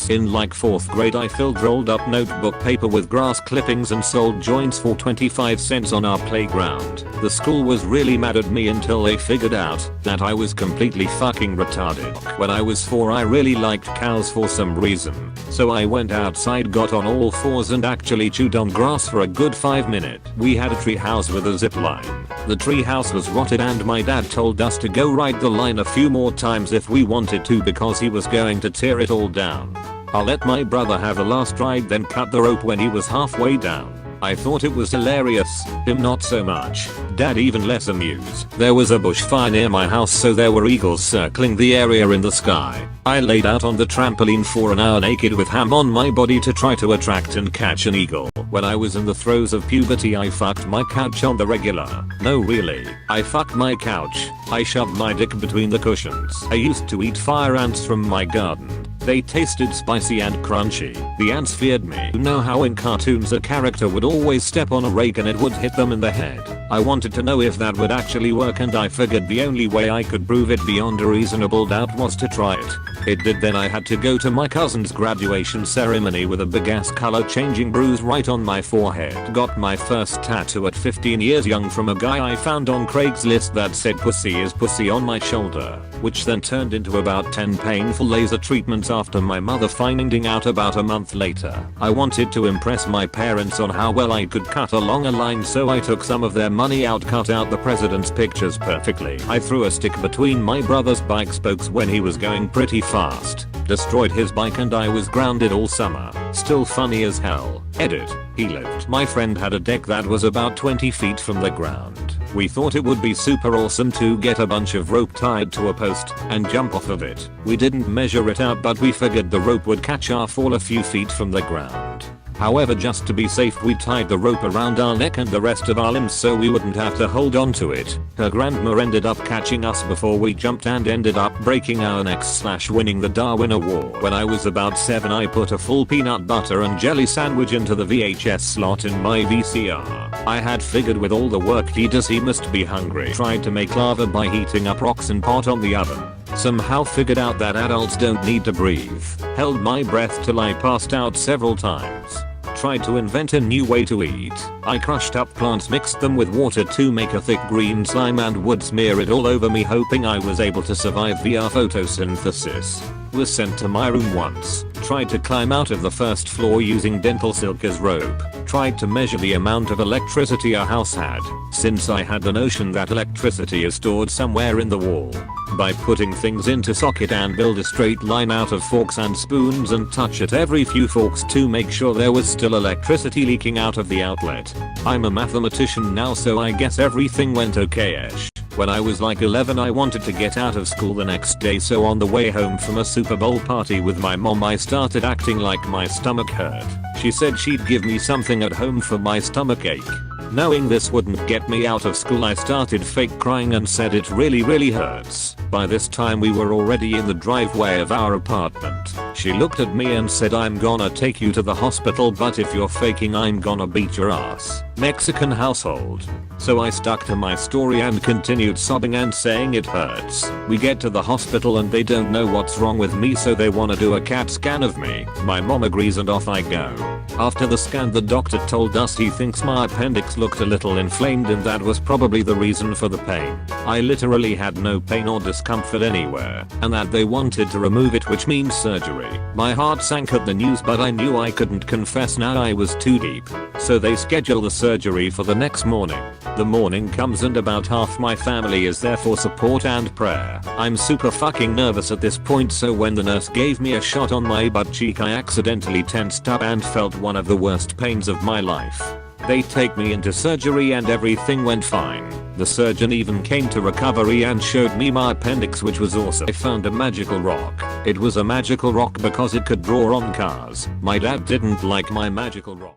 once. In like 4th grade I filled rolled up notebook paper with grass clippings and sold joints for 25 cents on our playground. The school was really mad at me until they figured out that I was completely fucking retarded. When I was 4 I really liked cows for some reason. So I went outside, got on all fours and actually chewed on grass for a good 5 minutes. We had a tree house with a zip line. The tree house was rotted and my dad told us to go ride the line a few more times if we wanted to because he was going to tear it all down. I let my brother have the last ride, then cut the rope when he was halfway down. I thought it was hilarious, him not so much. Dad even less amused. There was a bushfire near my house, so there were eagles circling the area in the sky. I laid out on the trampoline for an hour naked with ham on my body to try to attract and catch an eagle. When I was in the throes of puberty I fucked my couch on the regular. No really, I fucked my couch. I shoved my dick between the cushions. I used to eat fire ants from my garden. They tasted spicy and crunchy. The ants feared me. You know how in cartoons a character would always step on a rake and it would hit them in the head? I wanted to know if that would actually work, and I figured the only way I could prove it beyond a reasonable doubt was to try it. It did. Then I had to go to my cousin's graduation ceremony with a big ass color changing bruise right on my forehead. Got my first tattoo at 15 years young from a guy I found on Craigslist that said pussy is pussy on my shoulder, which then turned into about 10 painful laser treatments after my mother finding out about a month later. I wanted to impress my parents on how well I could cut along a line, so I took some of their money out, cut out the president's pictures perfectly. I threw a stick between my brother's bike spokes when he was going pretty fast, destroyed his bike, and I was grounded all summer. Still funny as hell. Edit. He lived. My friend had a deck that was about 20 feet from the ground. We thought it would be super awesome to get a bunch of rope tied to a post and jump off of it. We didn't measure it out, but we figured the rope would catch our fall a few feet from the ground. However, just to be safe, we tied the rope around our neck and the rest of our limbs so we wouldn't have to hold on to it. Her grandma ended up catching us before we jumped and ended up breaking our necks / winning the Darwin Award. When I was about 7 I put a full peanut butter and jelly sandwich into the VHS slot in my VCR. I had figured with all the work he does he must be hungry. Tried to make lava by heating up rocks and pot on the oven. Somehow figured out that adults don't need to breathe. Held my breath till I passed out several times. Tried to invent a new way to eat. I crushed up plants, mixed them with water to make a thick green slime, and would smear it all over me hoping I was able to survive via photosynthesis. Was sent to my room once. Tried to climb out of the first floor using dental silk as rope. Tried to measure the amount of electricity our house had, since I had the notion that electricity is stored somewhere in the wall, by putting things into socket and build a straight line out of forks and spoons and touch it every few forks to make sure there was still electricity leaking out of the outlet. I'm a mathematician now, so I guess everything went okay-ish. When I was like 11 I wanted to get out of school the next day, so on the way home from a Super Bowl party with my mom I started acting like my stomach hurt. She said she'd give me something at home for my stomach ache. Knowing this wouldn't get me out of school I started fake crying and said it really hurts. By this time we were already in the driveway of our apartment. She looked at me and said, "I'm gonna take you to the hospital, but if you're faking I'm gonna beat your ass." Mexican household. So I stuck to my story and continued sobbing and saying it hurts. We get to the hospital and they don't know what's wrong with me, so they wanna do a CAT scan of me. My mom agrees and off I go. After the scan the doctor told us he thinks my appendix looked a little inflamed and that was probably the reason for the pain. I literally had no pain or discomfort anywhere, and that they wanted to remove it, which means surgery. My heart sank at the news, but I knew I couldn't confess now, I was too deep. So they schedule the surgery for the next morning. The morning comes and about half my family is there for support and prayer. I'm super fucking nervous at this point, so when the nurse gave me a shot on my butt cheek I accidentally tensed up and felt one of the worst pains of my life. They take me into surgery and everything went fine. The surgeon even came to recovery and showed me my appendix, which was awesome. I found a magical rock. It was a magical rock because it could draw on cars. My dad didn't like my magical rock.